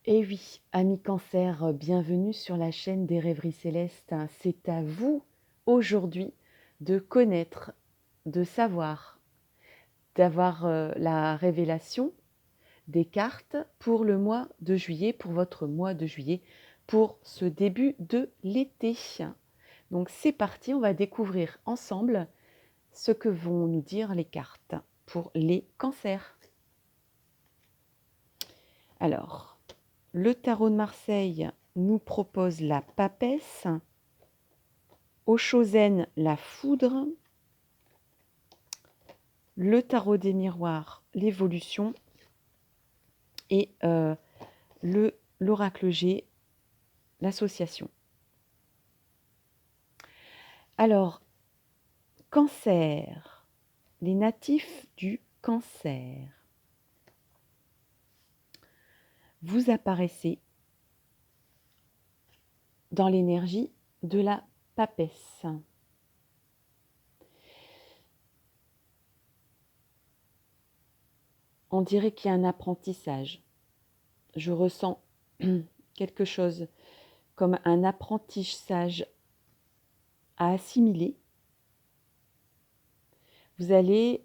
Et oui, amis Cancer, bienvenue sur la chaîne des Rêveries Célestes. C'est à vous aujourd'hui de connaître, de savoir, d'avoir la révélation des cartes pour le mois de juillet, pour votre mois de juillet, pour ce début de l'été. Donc c'est parti, on va découvrir ensemble ce que vont nous dire les cartes pour les cancers. Alors, le tarot de Marseille nous propose la papesse, au Chosen la foudre, le tarot des miroirs l'évolution et l'oracle G l'association. Alors, Cancer, les natifs du Cancer, vous apparaissez dans l'énergie de la papesse. On dirait qu'il y a un apprentissage. Je ressens quelque chose comme un apprentissage à assimiler. Vous allez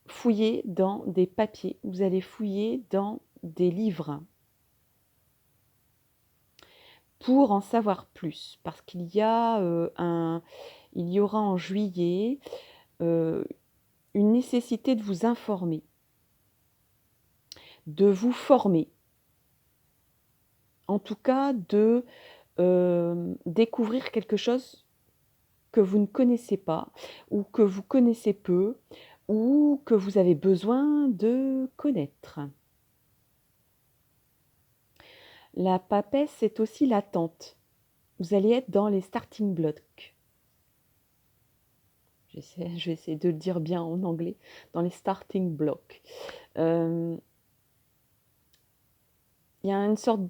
fouiller dans des papiers, vous allez fouiller dans des livres pour en savoir plus, parce qu'il y a il y aura en juillet une nécessité de vous informer, de vous former, en tout cas de découvrir quelque chose que vous ne connaissez pas, ou que vous connaissez peu, ou que vous avez besoin de connaître. La papesse, c'est aussi l'attente. Vous allez être dans les starting blocks. Je vais essayer de le dire bien en anglais. Dans les starting blocks. Il y a une sorte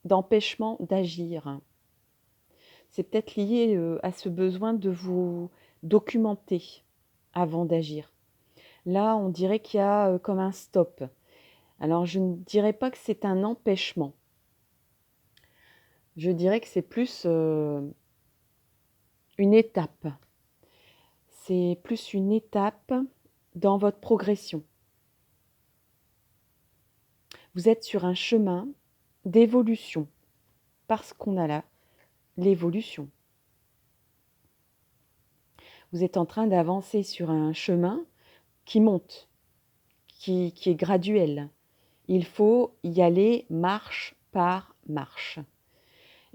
d'empêchement d'agir. C'est peut-être lié à ce besoin de vous documenter avant d'agir. Là, on dirait qu'il y a comme un stop. Alors, je ne dirais pas que c'est un empêchement. Je dirais que c'est plus une étape. C'est plus une étape dans votre progression. Vous êtes sur un chemin d'évolution parce qu'on a là l'évolution. Vous êtes en train d'avancer sur un chemin qui monte, qui est graduel. Il faut y aller marche par marche.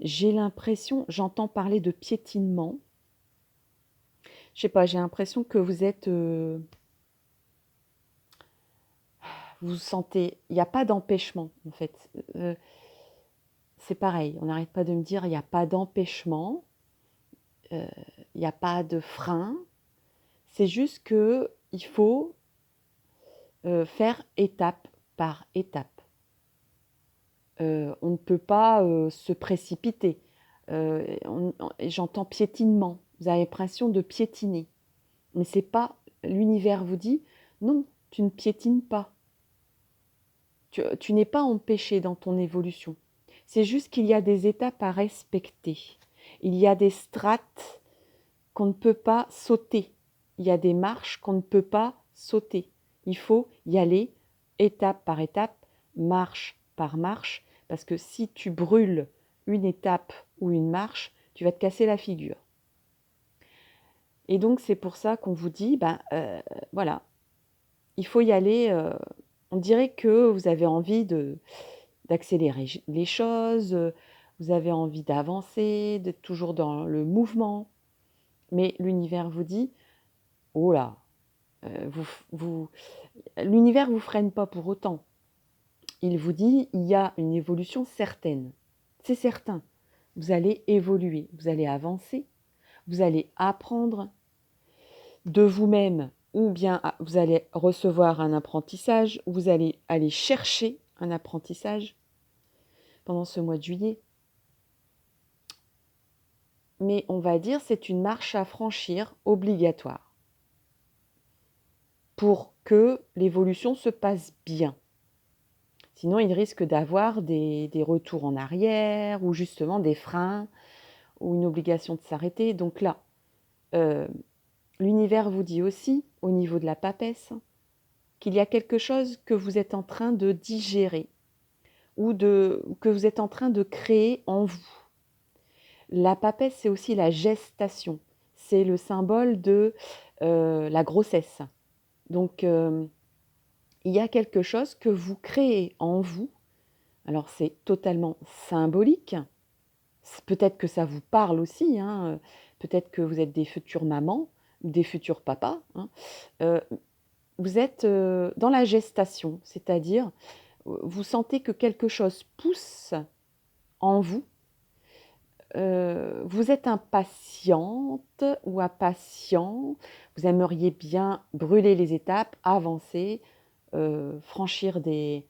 J'ai l'impression, j'entends parler de piétinement. Je sais pas, j'ai l'impression que vous êtes... vous sentez... Il n'y a pas d'empêchement, en fait. C'est pareil, on n'arrête pas de me dire, il n'y a pas d'empêchement, il n'y a pas de frein. C'est juste qu'il faut faire étape par étape. On ne peut pas se précipiter. J'entends piétinement. Vous avez l'impression de piétiner. Mais c'est pas... L'univers vous dit, non, tu ne piétines pas. Tu n'es pas empêché dans ton évolution. C'est juste qu'il y a des étapes à respecter. Il y a des strates qu'on ne peut pas sauter. Il y a des marches qu'on ne peut pas sauter. Il faut y aller étape par étape, marche par marche, parce que si tu brûles une étape ou une marche, tu vas te casser la figure. Et donc c'est pour ça qu'on vous dit, voilà, il faut y aller. On dirait que vous avez envie d'accélérer les choses, vous avez envie d'avancer, d'être toujours dans le mouvement. Mais l'univers vous dit, oh là, l'univers ne vous freine pas pour autant. Il vous dit, il y a une évolution certaine. C'est certain. Vous allez évoluer, vous allez avancer, vous allez apprendre de vous-même, ou bien vous allez recevoir un apprentissage, ou vous allez aller chercher un apprentissage pendant ce mois de juillet. Mais on va dire c'est une marche à franchir obligatoire pour que l'évolution se passe bien. Sinon, il risque d'avoir des retours en arrière ou justement des freins ou une obligation de s'arrêter. Donc là, l'univers vous dit aussi, au niveau de la papesse, qu'il y a quelque chose que vous êtes en train de digérer ou que vous êtes en train de créer en vous. La papesse, c'est aussi la gestation. C'est le symbole de la grossesse. Donc, il y a quelque chose que vous créez en vous. Alors, c'est totalement symbolique. Peut-être que ça vous parle aussi, hein. Peut-être que vous êtes des futures mamans, des futurs papas, hein. Vous êtes dans la gestation, c'est-à-dire vous sentez que quelque chose pousse en vous. Vous êtes impatiente ou impatient, vous aimeriez bien brûler les étapes, avancer, franchir des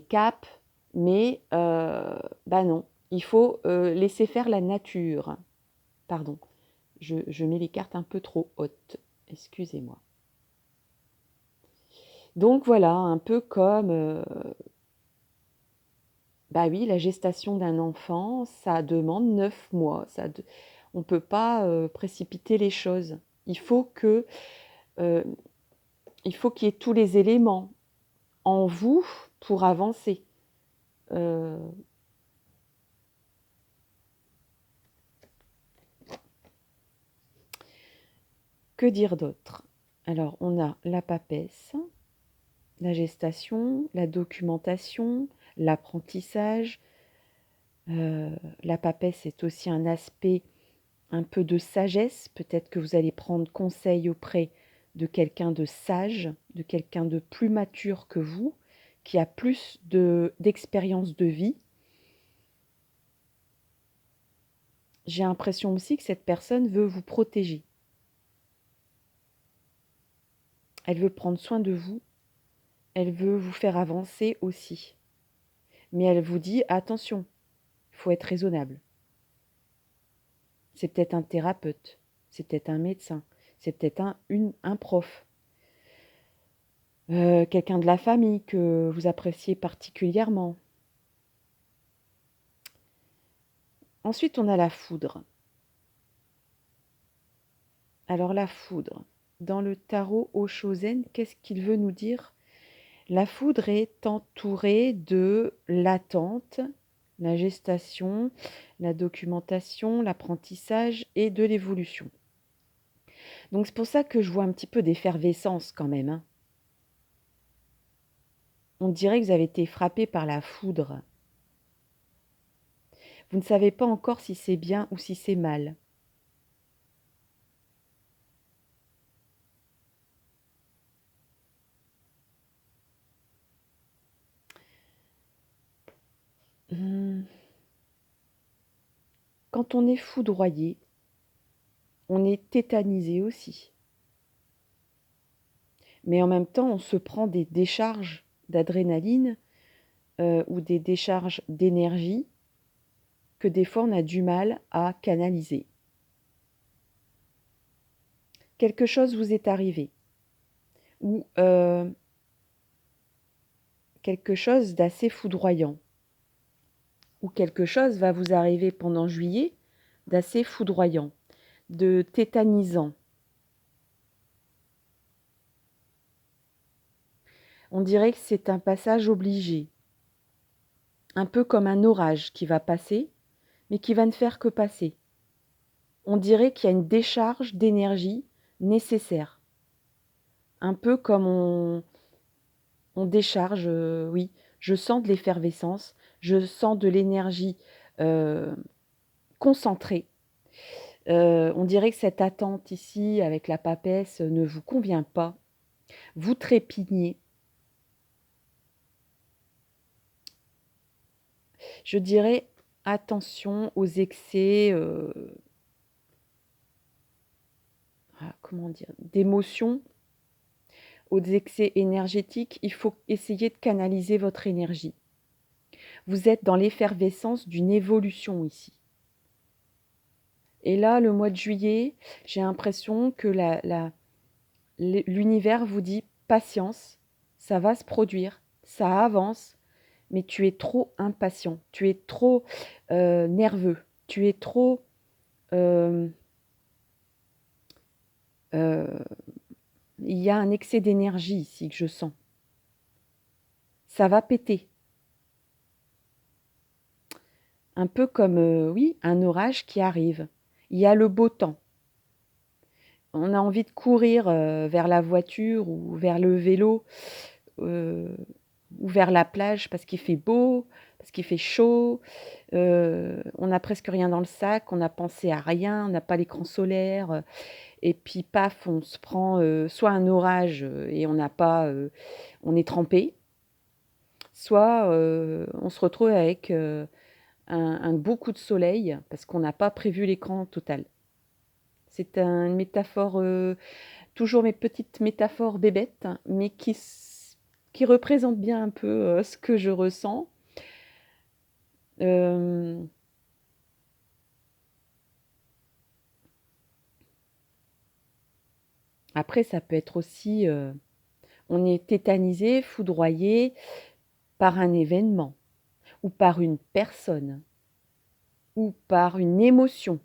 caps, mais non, il faut laisser faire la nature. Pardon, je mets les cartes un peu trop hautes, excusez-moi. Donc voilà, un peu comme, oui, la gestation d'un enfant, ça demande 9 mois. On ne peut pas précipiter les choses. Il faut que, euh, il faut qu'il y ait tous les éléments en vous pour avancer. Euh, que dire d'autre? Alors, on a la papesse, la gestation, la documentation, l'apprentissage. La papesse est aussi un aspect un peu de sagesse. Peut-être que vous allez prendre conseil auprès de quelqu'un de sage, de quelqu'un de plus mature que vous, qui a plus d'expérience de vie. J'ai l'impression aussi que cette personne veut vous protéger. Elle veut prendre soin de vous. Elle veut vous faire avancer aussi. Mais elle vous dit, attention, il faut être raisonnable. C'est peut-être un thérapeute, c'est peut-être un médecin, c'est peut-être un prof, quelqu'un de la famille que vous appréciez particulièrement. Ensuite, on a la foudre. Alors la foudre, dans le tarot Oshozen, qu'est-ce qu'il veut nous dire? La foudre est entourée de l'attente, la gestation, la documentation, l'apprentissage et de l'évolution. Donc c'est pour ça que je vois un petit peu d'effervescence quand même, hein. On dirait que vous avez été frappé par la foudre. Vous ne savez pas encore si c'est bien ou si c'est mal. Quand on est foudroyé, on est tétanisé aussi. Mais en même temps, on se prend des décharges d'adrénaline ou des décharges d'énergie que des fois on a du mal à canaliser. Quelque chose vous est arrivé ou quelque chose d'assez foudroyant ou quelque chose va vous arriver pendant juillet d'assez foudroyant, de tétanisant. On dirait que c'est un passage obligé, un peu comme un orage qui va passer, mais qui va ne faire que passer. On dirait qu'il y a une décharge d'énergie nécessaire. Un peu comme on décharge, oui, je sens de l'effervescence, je sens de l'énergie concentrée. On dirait que cette attente ici avec la papesse ne vous convient pas. Vous trépignez. Je dirais attention aux excès, comment dire, d'émotions, aux excès énergétiques. Il faut essayer de canaliser votre énergie. Vous êtes dans l'effervescence d'une évolution ici. Et là, le mois de juillet, j'ai l'impression que l'univers vous dit patience, ça va se produire, ça avance, mais tu es trop impatient, tu es trop nerveux, tu es trop... euh, euh, il y a un excès d'énergie ici que je sens. Ça va péter. Un peu comme, oui, un orage qui arrive. Il y a le beau temps. On a envie de courir vers la voiture ou vers le vélo euh, ou vers la plage parce qu'il fait beau, parce qu'il fait chaud. On n'a presque rien dans le sac, on n'a pensé à rien, on n'a pas l'écran solaire. Et puis, paf, on se prend soit un orage et on n'a pas, on est trempé, soit on se retrouve avec un beau coup de soleil parce qu'on n'a pas prévu l'écran total. C'est une métaphore, toujours mes petites métaphores bébêtes, mais qui représentent bien un peu ce que je ressens. Euh, Après, ça peut être aussi, on est tétanisé, foudroyé par un événement, ou par une personne, ou par une émotion.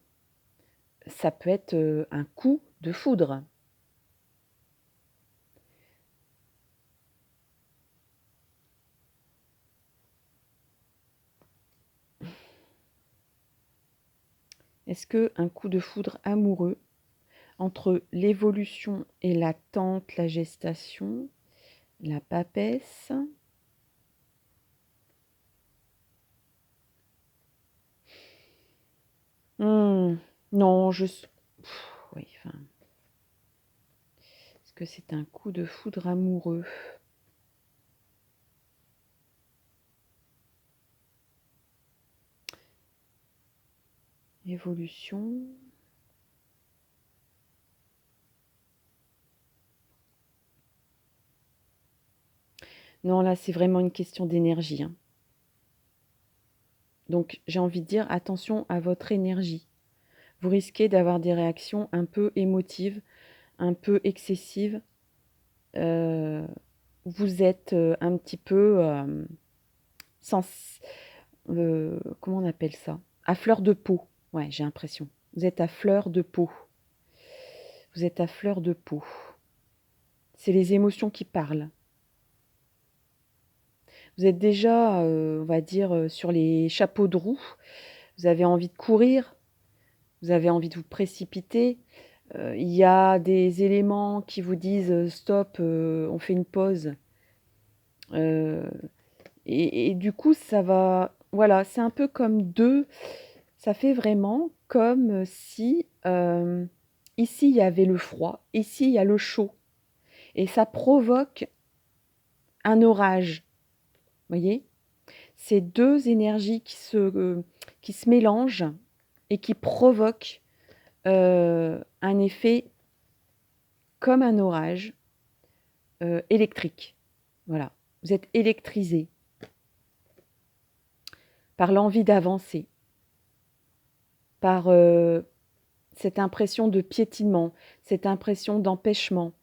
Ça peut être un coup de foudre. Est-ce qu'un coup de foudre amoureux, entre l'évolution et l'attente, la gestation, la papesse, non, oui, enfin, est-ce que c'est un coup de foudre amoureux? Évolution. Non, là, c'est vraiment une question d'énergie, hein. Donc, j'ai envie de dire, attention à votre énergie. Vous risquez d'avoir des réactions un peu émotives, un peu excessives. Euh, Vous êtes un petit peu comment on appelle ça? À fleur de peau. Ouais, j'ai l'impression. Vous êtes à fleur de peau. Vous êtes à fleur de peau. C'est les émotions qui parlent. Vous êtes déjà, on va dire, sur les chapeaux de roue. Vous avez envie de courir. Vous avez envie de vous précipiter. Il y a des éléments qui vous disent stop, on fait une pause. Euh, et du coup, ça va. Voilà, c'est un peu comme deux. Ça fait vraiment comme si ici il y avait le froid, ici il y a le chaud. Et ça provoque un orage. Vous voyez? Ces deux énergies qui se mélangent et qui provoquent un effet comme un orage électrique. Voilà. Vous êtes électrisé par l'envie d'avancer, par cette impression de piétinement, cette impression d'empêchement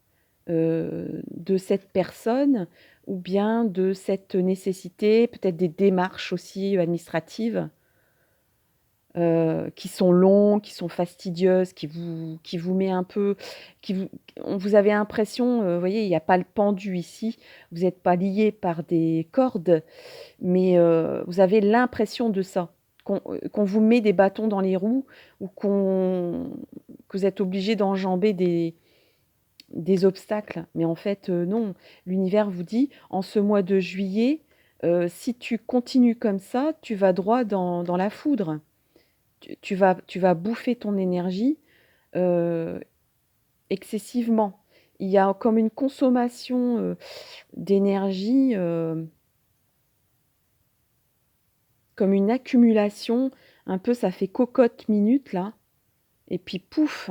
de cette personne ou bien de cette nécessité, peut-être des démarches aussi administratives qui sont longues, qui sont fastidieuses, qui vous met un peu, qui vous avez l'impression, vous voyez, il n'y a pas le pendu ici, vous n'êtes pas lié par des cordes, mais vous avez l'impression de ça, qu'on vous met des bâtons dans les roues ou que vous êtes obligé d'enjamber des obstacles. Mais en fait, non. L'univers vous dit, en ce mois de juillet, si tu continues comme ça, tu vas droit dans la foudre. Tu vas bouffer ton énergie euh, excessivement. Il y a comme une consommation d'énergie, comme une accumulation. Un peu, ça fait cocotte minute là. Et puis pouf.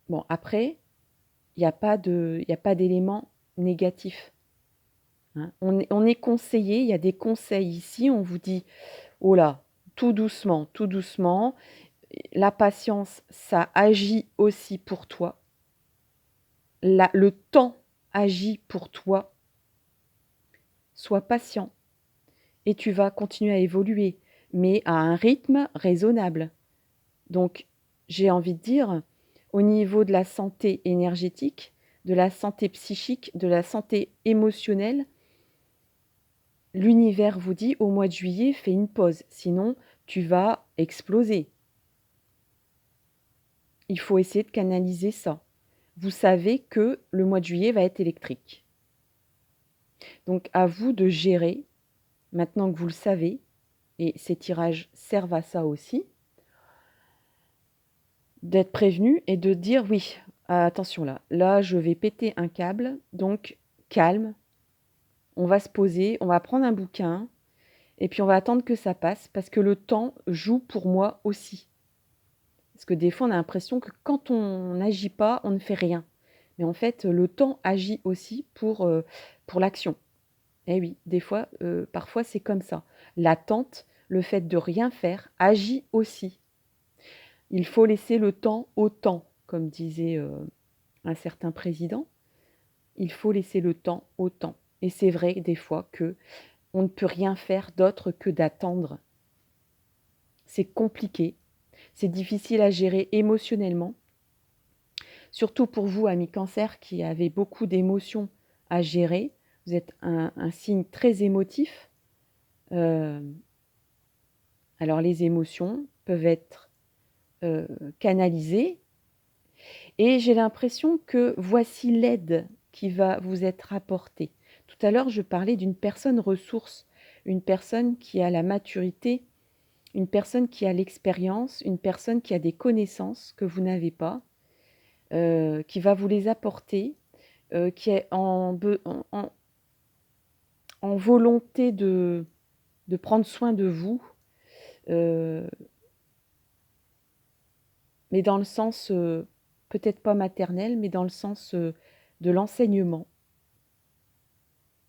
Bon, après, il y a pas d'élément négatif. Hein. On est conseillé, il y a des conseils ici, on vous dit, oh là, tout doucement, tout doucement. La patience, ça agit aussi pour toi. le temps agit pour toi. Sois patient et tu vas continuer à évoluer, mais à un rythme raisonnable. Donc, j'ai envie de dire, au niveau de la santé énergétique, de la santé psychique, de la santé émotionnelle, l'univers vous dit au mois de juillet, fais une pause, sinon tu vas exploser. Il faut essayer de canaliser ça. Vous savez que le mois de juillet va être électrique. Donc à vous de gérer, maintenant que vous le savez, et ces tirages servent à ça aussi, d'être prévenu et de dire oui, attention là je vais péter un câble, donc calme, on va se poser, on va prendre un bouquin, et puis on va attendre que ça passe, parce que le temps joue pour moi aussi. Parce que des fois on a l'impression que quand on n'agit pas, on ne fait rien. Mais en fait, le temps agit aussi pour l'action. Eh oui, des fois, parfois c'est comme ça. L'attente, le fait de rien faire, agit aussi. Il faut laisser le temps au temps, comme disait un certain président. Il faut laisser le temps au temps. Et c'est vrai des fois que on ne peut rien faire d'autre que d'attendre. C'est compliqué, c'est difficile à gérer émotionnellement. Surtout pour vous, amis Cancer, qui avez beaucoup d'émotions à gérer. Vous êtes un signe très émotif. Alors les émotions peuvent être canalisées. Et j'ai l'impression que voici l'aide qui va vous être apportée. Tout à l'heure, je parlais d'une personne ressource, une personne qui a la maturité, une personne qui a l'expérience, une personne qui a des connaissances que vous n'avez pas, qui va vous les apporter, qui est en volonté de prendre soin de vous, mais dans le sens, peut-être pas maternel, mais dans le sens de l'enseignement,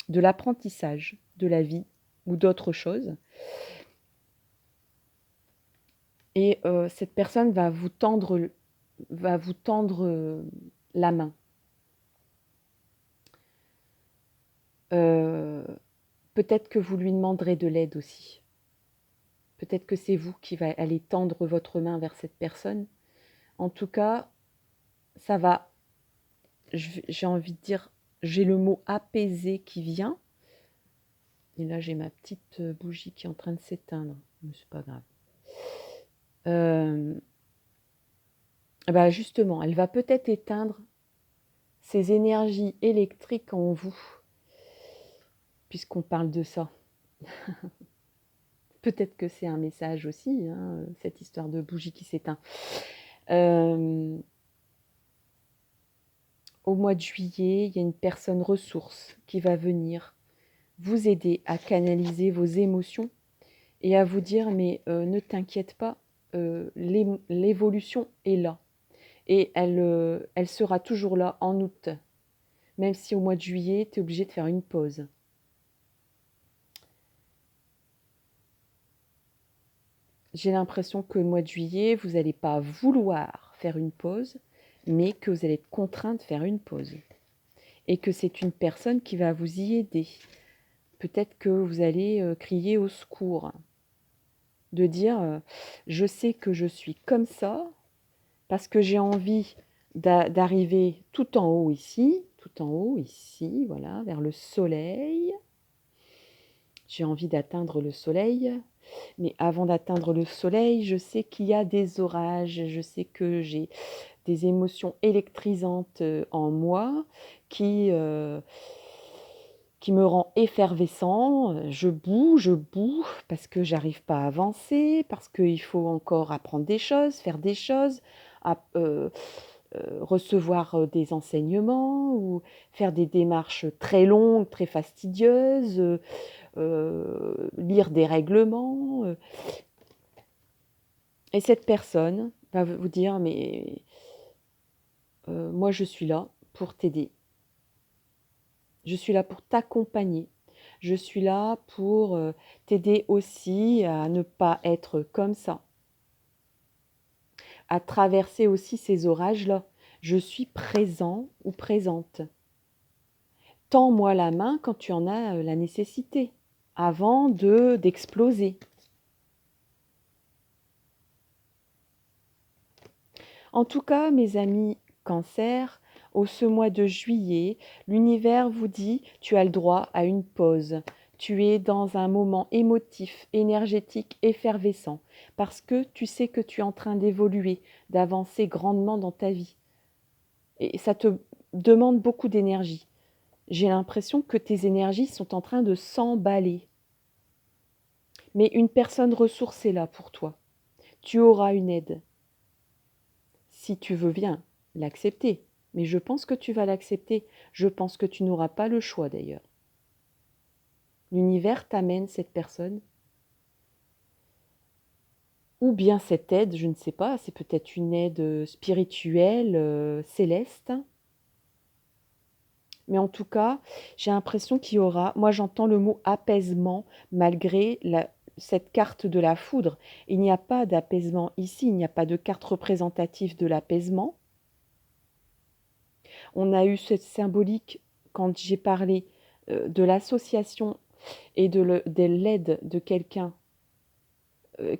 de l'apprentissage de la vie ou d'autres choses. Et cette personne va vous tendre la main. Peut-être que vous lui demanderez de l'aide aussi. Peut-être que c'est vous qui va aller tendre votre main vers cette personne. En tout cas, ça va, j'ai envie de dire, j'ai le mot apaiser qui vient. Et là, j'ai ma petite bougie qui est en train de s'éteindre. Mais c'est pas grave. Bah justement, elle va peut-être éteindre ces énergies électriques en vous, puisqu'on parle de ça. Peut-être que c'est un message aussi, hein, cette histoire de bougie qui s'éteint. Au mois de juillet, il y a une personne ressource qui va venir vous aider à canaliser vos émotions et à vous dire mais ne t'inquiète pas, l'évolution est là. Et elle sera toujours là en août, même si au mois de juillet, tu es obligé de faire une pause. J'ai l'impression que le mois de juillet, vous n'allez pas vouloir faire une pause, mais que vous allez être contraint de faire une pause. Et que c'est une personne qui va vous y aider. Peut-être que vous allez crier au secours. De dire, je sais que je suis comme ça, parce que j'ai envie d'arriver tout en haut ici, voilà, vers le soleil. J'ai envie d'atteindre le soleil, mais avant d'atteindre le soleil, je sais qu'il y a des orages, je sais que j'ai des émotions électrisantes en moi qui me rend effervescent, je boue parce que j'arrive pas à avancer, parce qu'il faut encore apprendre des choses, faire des choses, recevoir des enseignements ou faire des démarches très longues, très fastidieuses, lire des règlements. Et cette personne va vous dire, mais moi je suis là pour t'aider. Je suis là pour t'accompagner. Je suis là pour t'aider aussi à ne pas être comme ça. À traverser aussi ces orages-là. Je suis présent ou présente. Tends-moi la main quand tu en as la nécessité, avant d'exploser. En tout cas, mes amis Cancer, ce mois de juillet, l'univers vous dit tu as le droit à une pause. Tu es dans un moment émotif, énergétique, effervescent, parce que tu sais que tu es en train d'évoluer, d'avancer grandement dans ta vie. Et ça te demande beaucoup d'énergie. J'ai l'impression que tes énergies sont en train de s'emballer. Mais une personne ressource est là pour toi. Tu auras une aide. Si tu veux bien l'accepter. Mais je pense que tu vas l'accepter. Je pense que tu n'auras pas le choix d'ailleurs. L'univers t'amène cette personne. Ou bien cette aide, je ne sais pas, c'est peut-être une aide spirituelle, céleste. Mais en tout cas, j'ai l'impression qu'il y aura, moi j'entends le mot apaisement malgré cette carte de la foudre. Il n'y a pas d'apaisement ici, il n'y a pas de carte représentative de l'apaisement. On a eu cette symbolique quand j'ai parlé de l'association et de l'aide de quelqu'un.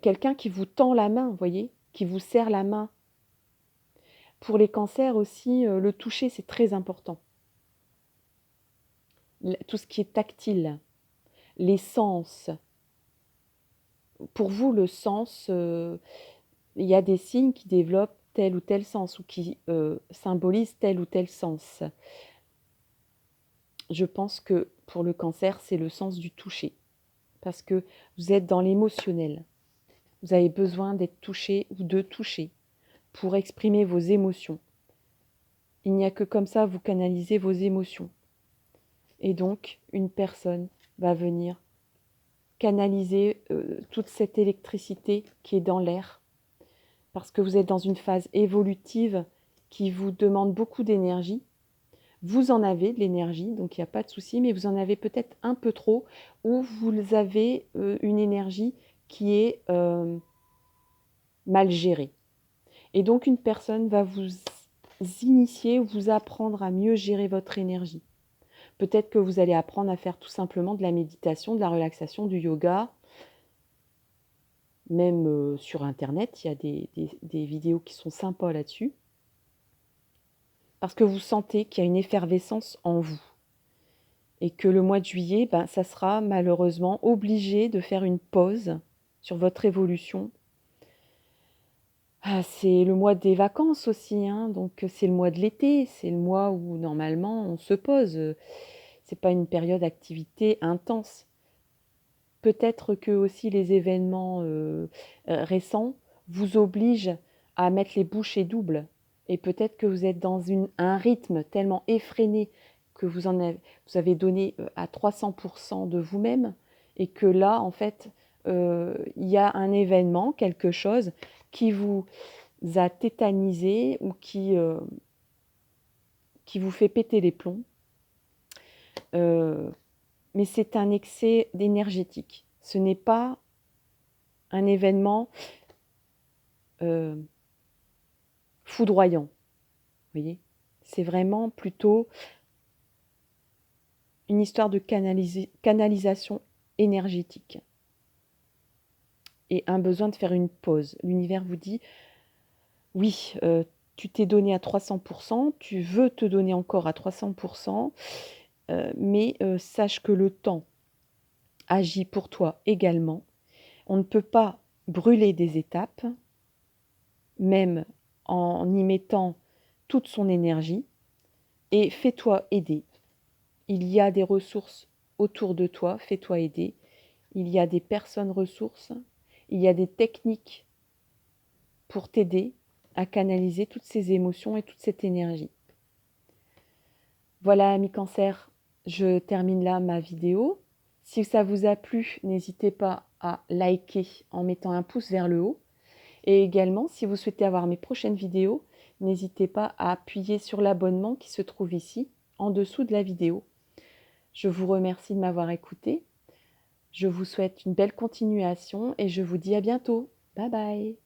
Quelqu'un qui vous tend la main, vous voyez, qui vous serre la main. Pour les cancers aussi, le toucher, c'est très important. Tout ce qui est tactile, les sens. Pour vous, le sens, il y a des signes qui développent tel ou tel sens ou qui symbolisent tel ou tel sens. Je pense que pour le cancer, c'est le sens du toucher. Parce que vous êtes dans l'émotionnel. Vous avez besoin d'être touché ou de toucher pour exprimer vos émotions. Il n'y a que comme ça vous canalisez vos émotions. Et donc, une personne va venir canaliser toute cette électricité qui est dans l'air, parce que vous êtes dans une phase évolutive qui vous demande beaucoup d'énergie. Vous en avez de l'énergie, donc il n'y a pas de souci, mais vous en avez peut-être un peu trop, ou vous avez une énergie qui est mal gérée. Et donc une personne va vous initier ou vous apprendre à mieux gérer votre énergie. Peut-être que vous allez apprendre à faire tout simplement de la méditation, de la relaxation, du yoga. Même sur Internet, il y a des vidéos qui sont sympas là-dessus. Parce que vous sentez qu'il y a une effervescence en vous. Et que le mois de juillet, ça sera malheureusement obligé de faire une pause sur votre évolution. C'est le mois des vacances aussi, hein, donc c'est le mois de l'été, c'est le mois où normalement on se pose. C'est pas une période d'activité intense. Peut-être que aussi les événements récents vous obligent à mettre les bouchées doubles. Et peut-être que vous êtes dans un rythme tellement effréné que vous avez donné à 300% de vous-même et que là, en fait, il y a un événement, quelque chose qui vous a tétanisé ou qui vous fait péter les plombs. Mais c'est un excès énergétique. Ce n'est pas un événement foudroyant. Vous voyez, c'est vraiment plutôt une histoire de canalisation énergétique et un besoin de faire une pause. L'univers vous dit, oui, tu t'es donné à 300%, tu veux te donner encore à 300%, mais sache que le temps agit pour toi également. On ne peut pas brûler des étapes, même en y mettant toute son énergie, et fais-toi aider. Il y a des ressources autour de toi, fais-toi aider. Il y a des personnes ressources, il y a des techniques pour t'aider à canaliser toutes ces émotions et toute cette énergie. Voilà, amis Cancer, je termine là ma vidéo. Si ça vous a plu, n'hésitez pas à liker en mettant un pouce vers le haut. Et également, si vous souhaitez avoir mes prochaines vidéos, n'hésitez pas à appuyer sur l'abonnement qui se trouve ici, en dessous de la vidéo. Je vous remercie de m'avoir écouté. Je vous souhaite une belle continuation et je vous dis à bientôt. Bye bye.